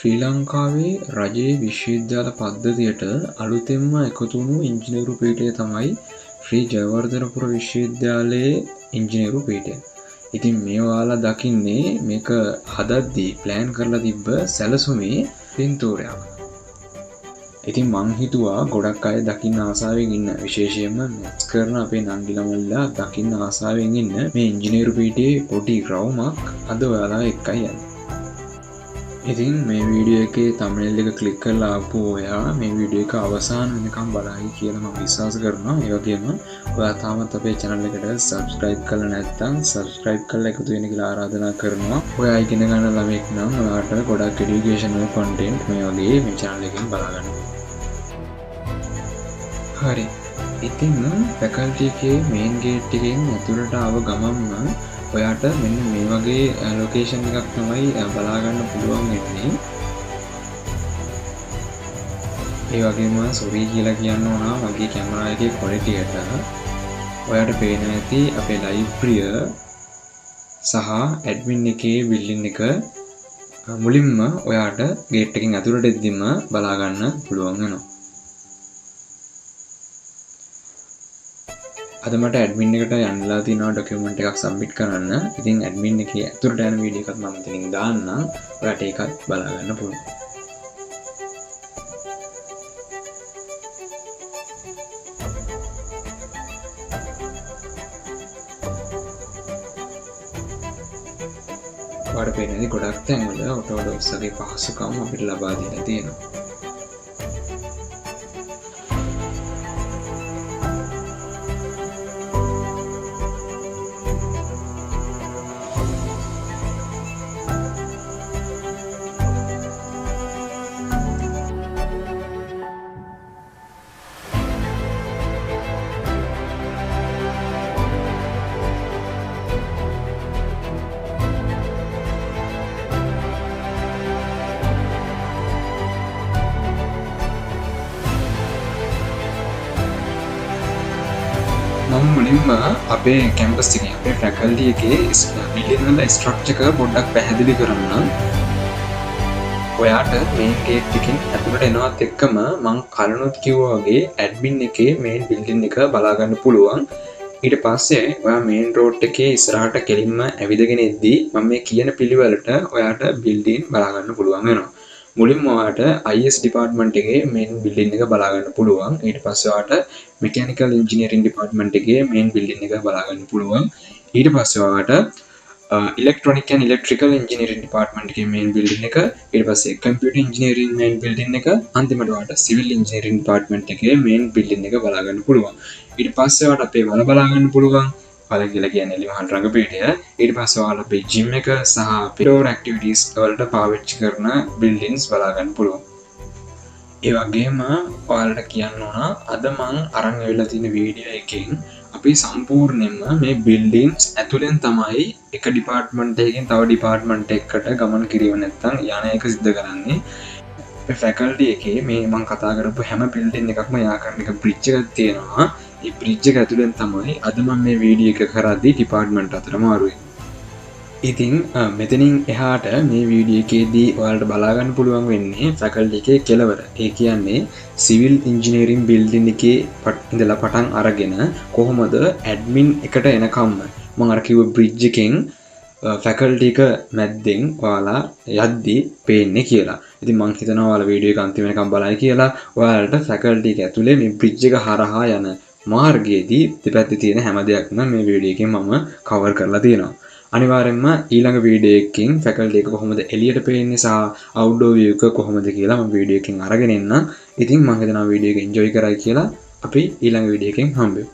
ශ්‍රී ලංකාවේ රජයේ විශ්වවිද්‍යාල පද්ධතියට අලුතෙන්ම එකතු වුණු ඉංජිනේරු පීඨය තමයි ශ්‍රී ජයවර්ධනපුර විශ්වවිද්‍යාලයේ ඉංජිනේරු පීඨය. ඉතින් මේ ඔයාලා දකින්නේ මේක හදද්දී ප්ලෑන් කරලා තිබ්බ සැලසුමේ පින්තූරයක්. ඉතින් මං හිතුවා ගොඩක් අය දකින්න ආසාවෙන් ඉන්න, විශේෂයෙන්ම මැත්ස් කරන අපේ නංගිලා මල්ලිලා දකින්න ආසාවෙන් ඉන්න මේ ඉංජිනේරු පීඨයේ පොඩි රවුමක් අද ඔයාලා එක්කයි යන්නේ. ඉතින් මේ වීඩියෝ එකේ thumbnail එක ක්ලික් කරලා ආපු ඔයා මේ වීඩියෝ එක අවසාන වෙනකම් බලයි කියලා මම විශ්වාස කරනවා. ඒ වගේම ඔයා තාමත් අපේ channel එකට subscribe කරලා නැත්නම් subscribe කරලා එකතු වෙන්න කියලා ආරාධනා කරනවා. ඔයා ඉගෙන ගන්න ළමෙක් නම් ඔයාට ගොඩක් educational content මේ වගේ මේ channel එකෙන් බලා ගන්න. හරි. ඉතින් faculty එකේ main gate එකෙන් ඇතුළට ආව ගමන්ම ඔයාට මෙන්න මේ වගේ ලොකේෂන් එකක් තමයි බලා ගන්න පුළුවන් වෙන්නේ. ඒ වගේම සෝරි කියලා කියන්න ඕන මගේ කැමරා එකේ quality එකට. ඔයාට පේන ඇති අපේ ලයිබ්‍රරිය සහ ඇඩ්මින් එකේ බිල්ඩින් එක මුලින්ම ඔයාට ගේට් එකෙන් ඇතුළට එද්දිම බලා ගන්න පුළුවන් වෙනවා. අද මට ඇඩ්මින් එකට යන්නලා තියෙනවා ඩොකියුමන්ට් එකක් සබ්මිට් කරන්න. ඉතින් ඇඩ්මින් එකේ ඇතුළට යන වීඩියෝ එකක් මම ඉතින් දාන්නම්. ඔයාලට ඒකත් බලා ගන්න පුළුවන්. ඔයාලට පේන්නේ ගොඩක් තැන්වල ඔටෝඩොක්ස් වගේ පහසුකම් අපිට ලබා දීලා තියෙනවා. මම මුලින්ම අපේ කැම්පස් එකේ අපේ ෆැකල්ටි එකේ බිල්ඩින් වල ස්ට්‍රක්චර් එක පොඩ්ඩක් පැහැදිලි කරන්න. ඔයාට මේන් ගේට් එකෙන් ඇතුළට එනවත් එක්කම මම කලිනුත් කිව්වා වගේ ඇඩ්මින් එකේ මේන් බිල්ඩින් එක බලා ගන්න පුළුවන්. ඊට පස්සේ ඔයා මේන් රෝඩ් එකේ ඉස්සරහට කෙලින්ම ඇවිදගෙන එද්දී මම මේ කියන පිළිවෙලට ඔයාට බිල්ඩින් බලා ගන්න පුළුවන් වෙනවා. මුලින්ම ඔයාට IS ඩිපාර්ට්මන්ට් එකේ මේන් බිල්ඩින් එක බලා ගන්න පුළුවන්. ඊට පස්සේ ඔයාට මෙකැනිකල් ඉන්ජිනියරින් ඩිපාර්ට්මන්ට් එකේ මේන් බිල්ඩින් එක බලා ගන්න පුළුවන්. ඊට පස්සේ ඔයාට ඉලෙක්ට්‍රොනික ඇන්ඩ් ඉලෙක්ට්‍රිකල් ඉන්ජිනියරින් ඩිපාර්ට්මන්ට් එකේ මේන් බිල්ඩින් එක, ඊට පස්සේ කම්පියුටර් ඉන්ජිනියරින් මේන් බිල්ඩින් එක, අන්තිමට ඔයාට සිවිල් ඉන්ජිනියරින් ඩිපාර්ට්මන්ට් එකේ මේන් බිල්ඩින් එක බලා ගන්න පුළුවන්. ඊට පස්සේ ඔයාට අපේ වල බලා ගන්න පුළුවන්. වල කියලා කියන්නේ එලිමහන් රංගපීඨය. ඊට පස්සේ ඔයාලා අපේ ජිම් එක සහ outdoor activities වලට පාවිච්චි කරන buildings බලා ගන්න පුළුවන්. ඒ වගේම ඔයාලට කියන්න ඕන අද මම අරන් ඇවිල්ලා තියෙන වීඩියෝ එකෙන් අපි සම්පූර්ණයෙන්ම මේ buildings ඇතුලෙන් තමයි එක ඩිපාර්ට්මන්ට් එකකින් තව ඩිපාර්ට්මන්ට් එකකට ගමන් කිරීම නැත්නම් යන එක සිද්ධ කරන්නේ. අපේ ෆැකල්ටි එකේ මේ මම කතා කරපු හැම බිල්ඩින් එකක්ම යා කරන එක බ්‍රිජ් එකක් තියෙනවා. ඒ බ්‍රිජ් එක ඇතුලෙන් තමයි අද මම මේ වීඩියෝ එක කරද්දී ඩිපාර්ට්මන්ට් අතර මාරුවේ. ඉතින් මෙතනින් එහාට මේ වීඩියෝ එකේදී ඔයාලට බලා ගන්න පුළුවන් වෙන්නේ ෆැකල්ටි එකේ කෙලවර. ඒ කියන්නේ සිවිල් ඉන්ජිනියරින් බිල්ඩින් එකේ ඉඳලා පටන් අරගෙන කොහොමද ඇඩ්මින් එකට එනකම්ම මම අර කිව්ව බ්‍රිජ් එකෙන් ෆැකල්ටි එක මැද්දෙන් ඔයාලා යද්දී පේන්නේ කියලා. ඉතින් මම හිතනවා ඔයාලා වීඩියෝ එක අන්තිම වෙනකම් බලයි කියලා. ඔයාලට ෆැකල්ටි එක ඇතුලේ මේ බ්‍රිජ් එක හරහා යන මාර්ගයේදී දෙපැත්තේ තියෙන හැම දෙයක්ම මේ වීඩියෝ එකෙන් මම කවර් කරලා තියෙනවා. අනිවාර්යෙන්ම ඊළඟ වීඩියෝ එකකින් ෆැකල්ටි එක කොහොමද එළියට පේන්නේ සහ අවුට්ඩෝර් view එක කොහොමද කියලා මම වීඩියෝ එකකින් අරගෙන එන්න. ඉතින් මම හිතනවා වීඩියෝ එක එන්ජොයි කරයි කියලා. අපි ඊළඟ වීඩියෝ එකෙන් හම්බෙමු.